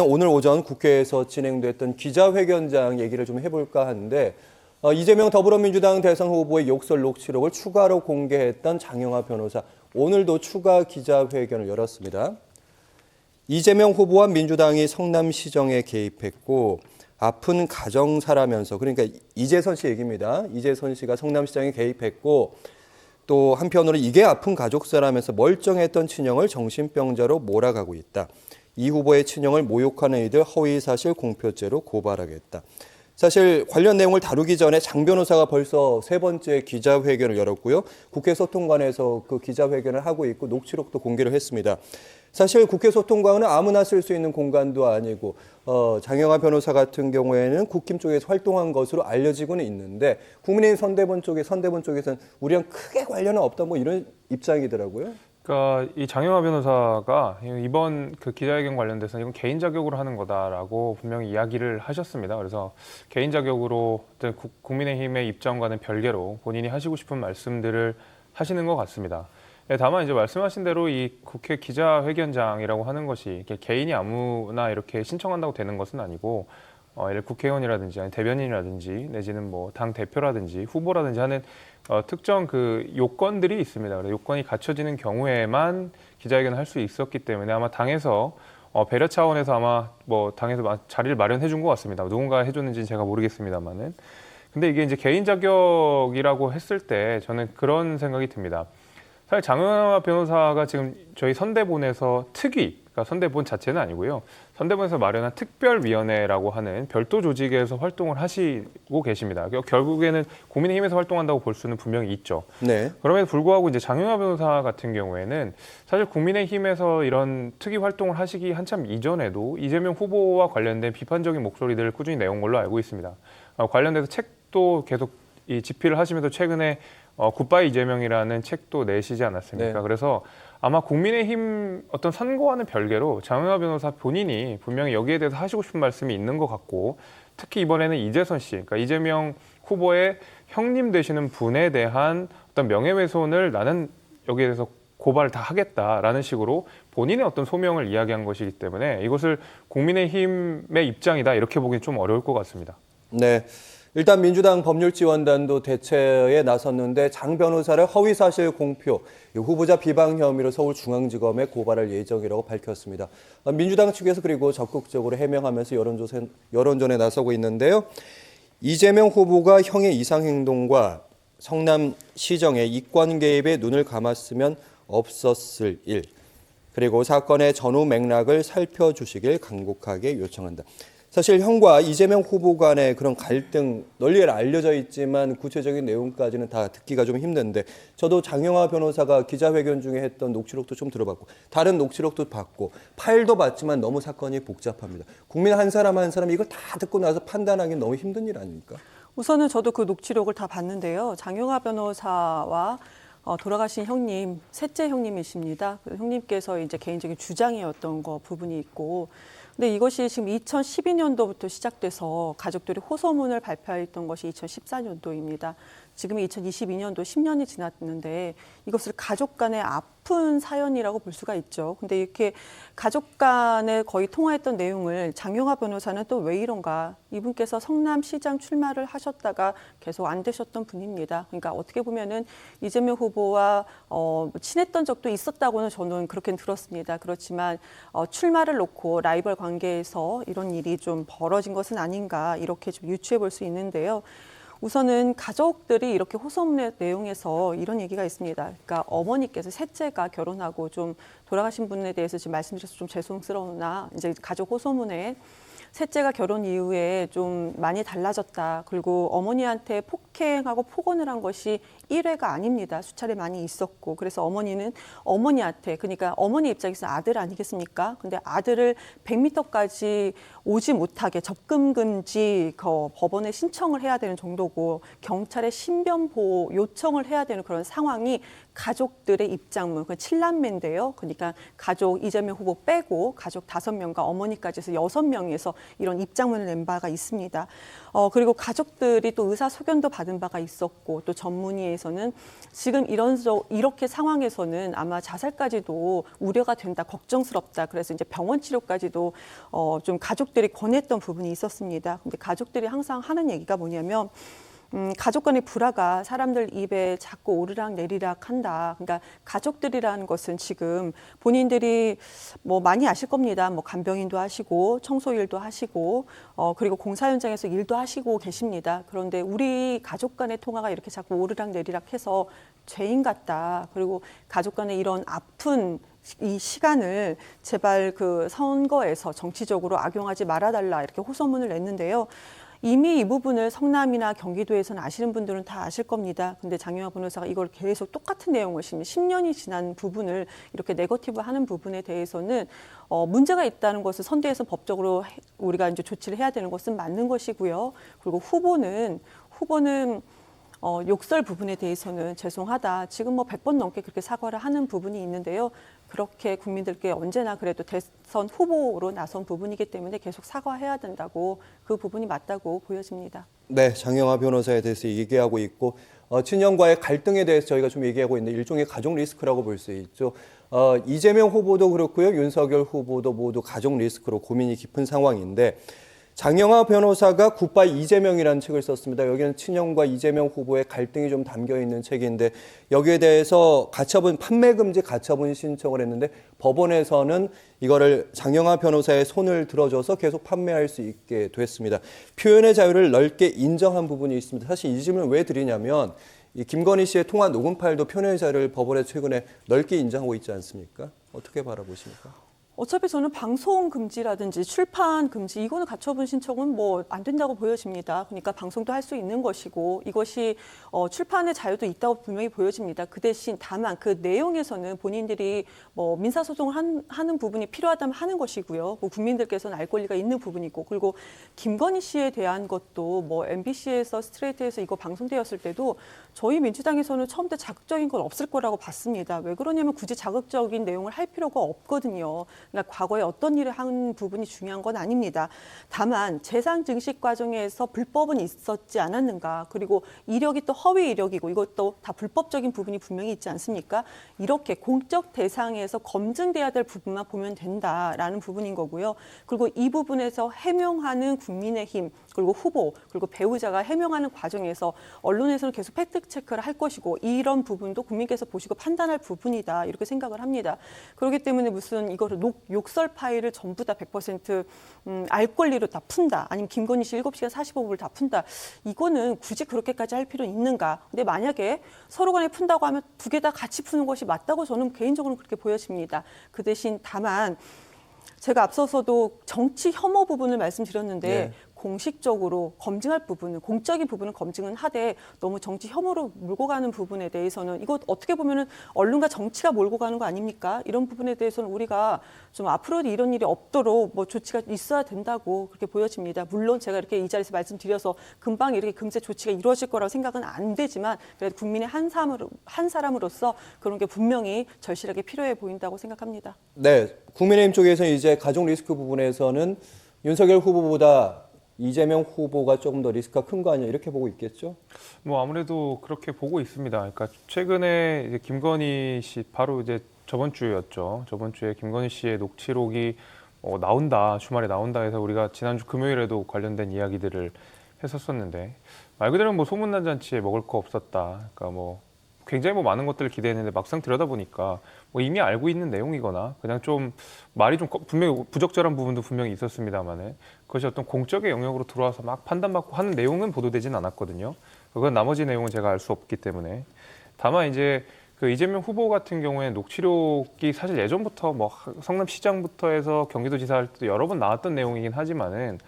오늘 오전 국회에서 진행됐던 기자회견장 얘기를 좀 해볼까 하는데 이재명 더불어민주당 대선 후보의 욕설 녹취록을 추가로 공개했던 장영하 변호사, 오늘도 추가 기자회견을 열었습니다. 이재명 후보와 민주당이 성남시정에 개입했고 아픈 가정사라면서, 그러니까 이재선 씨 얘기입니다. 이재선 씨가 성남시장에 개입했고 또 한편으로 이게 아픈 가족사라면서 멀쩡했던 친형을 정신병자로 몰아가고 있다. 이 후보의 친형을 모욕하는 이들 허위사실 공표죄로 고발하겠다. 사실 관련 내용을 다루기 전에 장 변호사가 벌써 세 번째 기자회견을 열었고요. 국회 소통관에서 그 기자회견을 하고 있고 녹취록도 공개를 했습니다. 사실 국회 소통관은 아무나 쓸 수 있는 공간도 아니고 장영하 변호사 같은 경우에는 국힘 쪽에서 활동한 것으로 알려지고는 있는데 국민의힘 선대본 쪽에서는 우리랑 크게 관련은 없다 뭐 이런 입장이더라고요. 그러니까 이 장영하 변호사가 이번 그 기자회견 관련돼서 이건 개인 자격으로 하는 거다라고 분명히 이야기를 하셨습니다. 그래서 개인 자격으로 국민의힘의 입장과는 별개로 본인이 하시고 싶은 말씀들을 하시는 것 같습니다. 다만 이제 말씀하신 대로 이 국회 기자회견장이라고 하는 것이 이렇게 개인이 아무나 이렇게 신청한다고 되는 것은 아니고 예를 국회의원이라든지 아니 대변인이라든지 내지는 뭐 당 대표라든지 후보라든지 하는 특정 그 요건들이 있습니다. 그래서 요건이 갖춰지는 경우에만 기자회견을 할 수 있었기 때문에 아마 당에서 배려 차원에서 아마 뭐 당에서 자리를 마련해 준 것 같습니다. 누군가 해줬는지는 제가 모르겠습니다만은. 근데 이게 이제 개인 자격이라고 했을 때 저는 그런 생각이 듭니다. 사실 장영하 변호사가 지금 저희 선대본에서 그러니까 선대본 자체는 아니고요. 선대본에서 마련한 특별위원회라고 하는 별도 조직에서 활동을 하시고 계십니다. 결국에는 국민의힘에서 활동한다고 볼 수는 분명히 있죠. 네. 그럼에도 불구하고 이제 장영하 변호사 같은 경우에는 사실 국민의힘에서 이런 특위 활동을 하시기 한참 이전에도 이재명 후보와 관련된 비판적인 목소리들을 꾸준히 내온 걸로 알고 있습니다. 관련돼서 책도 계속 이 집필을 하시면서 최근에 굿바이 이재명이라는 책도 내시지 않았습니까? 네. 그래서 아마 국민의힘 어떤 선거와는 별개로 장영하 변호사 본인이 분명히 여기에 대해서 하시고 싶은 말씀이 있는 것 같고, 특히 이번에는 이재선 씨, 그러니까 이재명 후보의 형님 되시는 분에 대한 어떤 명예훼손을 나는 여기에 대해서 고발을 다 하겠다라는 식으로 본인의 어떤 소명을 이야기한 것이기 때문에 이것을 국민의힘의 입장이다 이렇게 보기는 좀 어려울 것 같습니다. 네. 일단 민주당 법률지원단도 대체에 나섰는데 장 변호사를 허위사실 공표, 후보자 비방 혐의로 서울중앙지검에 고발할 예정이라고 밝혔습니다. 민주당 측에서 그리고 적극적으로 해명하면서 여론전에 나서고 있는데요. 이재명 후보가 형의 이상행동과 성남시정의 이권 개입에 눈을 감았으면 없었을 일, 그리고 사건의 전후 맥락을 살펴주시길 간곡하게 요청한다. 사실 형과 이재명 후보 간의 그런 갈등 널리 알려져 있지만 구체적인 내용까지는 다 듣기가 좀 힘든데, 저도 장영하 변호사가 기자회견 중에 했던 녹취록도 좀 들어봤고 다른 녹취록도 봤고 파일도 봤지만 너무 사건이 복잡합니다. 국민 한 사람 한 사람 이걸 다 듣고 나서 판단하기는 너무 힘든 일 아닙니까? 우선은 저도 그 녹취록을 다 봤는데요. 장영하 변호사와 돌아가신 형님, 셋째 형님이십니다. 그 형님께서 이제 개인적인 주장이었던 거 부분이 있고, 근데 이것이 지금 2012년도부터 시작돼서 가족들이 호소문을 발표했던 것이 2014년도입니다. 지금이 2022년도 10년이 지났는데 이것을 가족 간의 아픈 사연이라고 볼 수가 있죠. 근데 이렇게 가족 간에 거의 통화했던 내용을 장영하 변호사는 또 왜 이런가? 이분께서 성남시장 출마를 하셨다가 계속 안 되셨던 분입니다. 그러니까 어떻게 보면은 이재명 후보와 친했던 적도 있었다고는 저는 그렇게 들었습니다. 그렇지만 출마를 놓고 라이벌 관계에서 이런 일이 좀 벌어진 것은 아닌가 이렇게 좀 유추해 볼 수 있는데요. 우선은 가족들이 이렇게 호소문의 내용에서 이런 얘기가 있습니다. 그러니까 어머니께서 셋째가 결혼하고 좀 돌아가신 분에 대해서 지금 말씀드려서 좀 죄송스러우나 이제 가족 호소문에 셋째가 결혼 이후에 좀 많이 달라졌다. 그리고 어머니한테 폭행하고 폭언을 한 것이 1회가 아닙니다. 수차례 많이 있었고. 그래서 어머니는 어머니한테, 그러니까 어머니 입장에서 아들 아니겠습니까? 근데 아들을 100m까지 오지 못하게 접근 금지 법원에 신청을 해야 되는 정도고 경찰에 신변보호 요청을 해야 되는 그런 상황이 가족들의 입장문, 그 7남매인데요. 그러니까 가족 이재명 후보 빼고 가족 5명과 어머니까지 해서 6명에서 이런 입장문을 낸 바가 있습니다. 그리고 가족들이 또 의사소견도 받은 바가 있었고 또 전문의에서는 지금 이렇게 상황에서는 아마 자살까지도 우려가 된다, 걱정스럽다. 그래서 이제 병원 치료까지도 좀 가족들이 권했던 부분이 있었습니다. 근데 가족들이 항상 하는 얘기가 뭐냐면 가족 간의 불화가 사람들 입에 자꾸 오르락 내리락 한다. 그러니까 가족들이라는 것은 지금 본인들이 뭐 많이 아실 겁니다. 뭐 간병인도 하시고 청소일도 하시고 그리고 공사 현장에서 일도 하시고 계십니다. 그런데 우리 가족 간의 통화가 이렇게 자꾸 오르락 내리락 해서 죄인 같다. 그리고 가족 간의 이런 아픈 이 시간을 제발 그 선거에서 정치적으로 악용하지 말아달라 이렇게 호소문을 냈는데요. 이미 이 부분을 성남이나 경기도에서는 아시는 분들은 다 아실 겁니다. 근데 장영하 변호사가 이걸 계속 똑같은 내용을 10년이 지난 부분을 이렇게 네거티브 하는 부분에 대해서는 문제가 있다는 것을 선대해서 법적으로 우리가 이제 조치를 해야 되는 것은 맞는 것이고요. 그리고 후보는 욕설 부분에 대해서는 죄송하다. 지금 뭐 100번 넘게 그렇게 사과를 하는 부분이 있는데요. 그렇게 국민들께 언제나 그래도 대선 후보로 나선 부분이기 때문에 계속 사과해야 된다고 그 부분이 맞다고 보여집니다. 네, 장영하 변호사에 대해서 얘기하고 있고 친형과의 갈등에 대해서 저희가 좀 얘기하고 있는데 일종의 가족 리스크라고 볼 수 있죠. 이재명 후보도 그렇고요. 윤석열 후보도 모두 가족 리스크로 고민이 깊은 상황인데 장영하 변호사가 굿바이 이재명이라는 책을 썼습니다. 여기는 친형과 이재명 후보의 갈등이 좀 담겨 있는 책인데 여기에 대해서 판매 금지 가처분 신청을 했는데 법원에서는 이거를 장영하 변호사의 손을 들어줘서 계속 판매할 수 있게 됐습니다. 표현의 자유를 넓게 인정한 부분이 있습니다. 사실 이 질문을 왜 드리냐면 이 김건희 씨의 통화 녹음 파일도 표현의 자유를 법원에 최근에 넓게 인정하고 있지 않습니까? 어떻게 바라보십니까? 어차피 저는 방송 금지라든지 출판 금지 이거는 가처분 신청은 뭐 안 된다고 보여집니다. 그러니까 방송도 할 수 있는 것이고 이것이 출판의 자유도 있다고 분명히 보여집니다. 그 대신 다만 그 내용에서는 본인들이 뭐 민사소송을 하는 부분이 필요하다면 하는 것이고요. 뭐 국민들께서는 알 권리가 있는 부분이고 그리고 김건희 씨에 대한 것도 뭐 MBC에서 스트레이트에서 이거 방송되었을 때도 저희 민주당에서는 처음부터 자극적인 건 없을 거라고 봤습니다. 왜 그러냐면 굳이 자극적인 내용을 할 필요가 없거든요. 그러니까 과거에 어떤 일을 한 부분이 중요한 건 아닙니다. 다만 재산 증식 과정에서 불법은 있었지 않았는가. 그리고 이력이 또 허위 이력이고 이것도 다 불법적인 부분이 분명히 있지 않습니까? 이렇게 공적 대상에서 검증돼야 될 부분만 보면 된다라는 부분인 거고요. 그리고 이 부분에서 해명하는 국민의힘 그리고 후보 그리고 배우자가 해명하는 과정에서 언론에서는 계속 팩트 체크를 할 것이고 이런 부분도 국민께서 보시고 판단할 부분이다 이렇게 생각을 합니다. 그렇기 때문에 무슨 이거를 욕설 파일을 전부 다 100% 알 권리로 다 푼다 아니면 김건희 씨 7시간 45분을 다 푼다 이거는 굳이 그렇게까지 할 필요는 있는가. 근데 만약에 서로 간에 푼다고 하면 두 개 다 같이 푸는 것이 맞다고 저는 개인적으로 그렇게 보여집니다. 그 대신 다만 제가 앞서서도 정치 혐오 부분을 말씀드렸는데 네. 공식적으로 검증할 부분은 공적인 부분은 검증은 하되 너무 정치 혐오로 몰고 가는 부분에 대해서는 이거 어떻게 보면은 언론과 정치가 몰고 가는 거 아닙니까? 이런 부분에 대해서는 우리가 좀 앞으로도 이런 일이 없도록 뭐 조치가 있어야 된다고 그렇게 보여집니다. 물론 제가 이렇게 이 자리에서 말씀드려서 금방 이렇게 금세 조치가 이루어질 거라고 생각은 안 되지만 그래도 국민의 한 사람으로서 그런 게 분명히 절실하게 필요해 보인다고 생각합니다. 네, 국민의힘 쪽에서 이제 가족 리스크 부분에서는 윤석열 후보보다 이재명 후보가 조금 더 리스크가 큰 거 아니냐 이렇게 보고 있겠죠? 뭐 아무래도 그렇게 보고 있습니다. 그러니까 최근에 이제 김건희 씨 바로 이제 저번 주였죠. 저번 주에 김건희 씨의 녹취록이 나온다, 주말에 나온다 해서 우리가 지난주 금요일에도 관련된 이야기들을 했었었는데 말 그대로 뭐 소문난 잔치에 먹을 거 없었다. 그러니까 뭐 굉장히 뭐 많은 것들을 기대했는데 막상 들여다보니까 뭐 이미 알고 있는 내용이거나 그냥 좀 말이 좀 분명히 부적절한 부분도 분명히 있었습니다만은 그것이 어떤 공적의 영역으로 들어와서 막 판단받고 하는 내용은 보도되진 않았거든요. 그건 나머지 내용은 제가 알 수 없기 때문에 다만 이제 그 이재명 후보 같은 경우에 녹취록이 사실 예전부터 뭐 성남시장부터 해서 경기도지사 할 때도 여러 번 나왔던 내용이긴 하지만은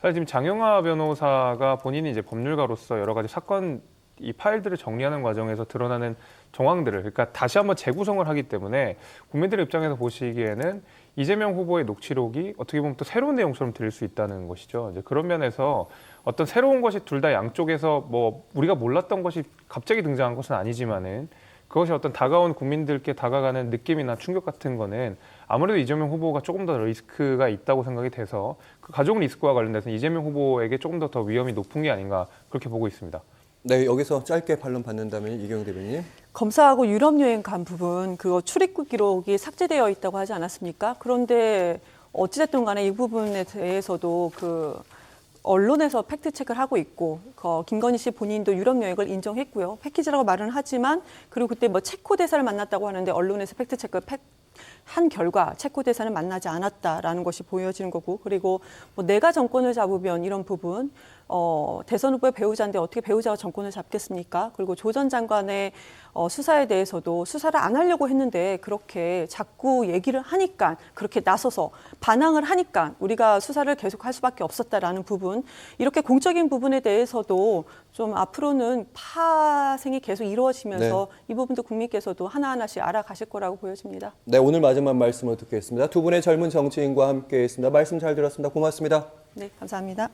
사실 지금 장영하 변호사가 본인이 이제 법률가로서 여러 가지 사건 이 파일들을 정리하는 과정에서 드러나는 정황들을 그러니까 다시 한번 재구성을 하기 때문에 국민들의 입장에서 보시기에는 이재명 후보의 녹취록이 어떻게 보면 또 새로운 내용처럼 들릴 수 있다는 것이죠. 이제 그런 면에서 어떤 새로운 것이 둘 다 양쪽에서 뭐 우리가 몰랐던 것이 갑자기 등장한 것은 아니지만은 그것이 어떤 다가온 국민들께 다가가는 느낌이나 충격 같은 거는 아무래도 이재명 후보가 조금 더 리스크가 있다고 생각이 돼서 그 가족 리스크와 관련돼서 이재명 후보에게 조금 더 위험이 높은 게 아닌가 그렇게 보고 있습니다. 네, 여기서 짧게 반론 받는다면 이경영 대변인님. 검사하고 유럽 여행 간 부분 그거 출입국 기록이 삭제되어 있다고 하지 않았습니까? 그런데 어찌됐든 간에 이 부분에 대해서도 그 언론에서 팩트 체크를 하고 있고 김건희 씨 본인도 유럽 여행을 인정했고요. 패키지라고 말은 하지만 그리고 그때 뭐 체코 대사를 만났다고 하는데 언론에서 팩트 체크를 한 결과 체코 대사는 만나지 않았다라는 것이 보여지는 거고 그리고 뭐 내가 정권을 잡으면 이런 부분 대선 후보의 배우자인데 어떻게 배우자가 정권을 잡겠습니까? 그리고 조 전 장관의 수사에 대해서도 수사를 안 하려고 했는데 그렇게 자꾸 얘기를 하니까 그렇게 나서서 반항을 하니까 우리가 수사를 계속할 수밖에 없었다라는 부분 이렇게 공적인 부분에 대해서도 좀 앞으로는 파생이 계속 이루어지면서 이 부분도 국민께서도 하나하나씩 알아가실 거라고 보여집니다. 네, 오늘 마지막 말씀을 듣겠습니다. 두 분의 젊은 정치인과 함께했습니다. 말씀 잘 들었습니다. 고맙습니다. 네, 감사합니다.